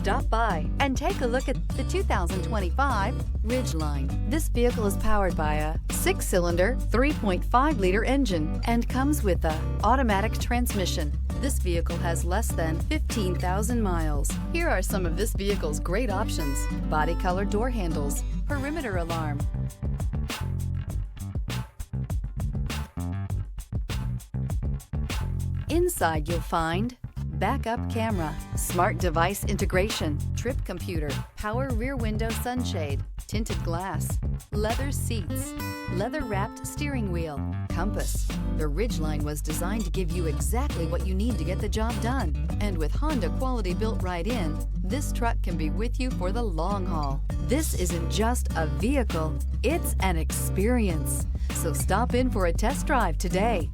Stop by and take a look at the 2025 Ridgeline. This vehicle is powered by a 6-cylinder, 3.5-liter engine and comes with a automatic transmission. This vehicle has less than 15,000 miles. Here are some of this vehicle's great options: body color door handles, perimeter alarm, inside you'll find backup camera, smart device integration, trip computer, power rear window sunshade, tinted glass, leather seats, leather-wrapped steering wheel, compass. The Ridgeline was designed to give you exactly what you need to get the job done. And with Honda quality built right in, this truck can be with you for the long haul. This isn't just a vehicle, it's an experience. So stop in for a test drive today.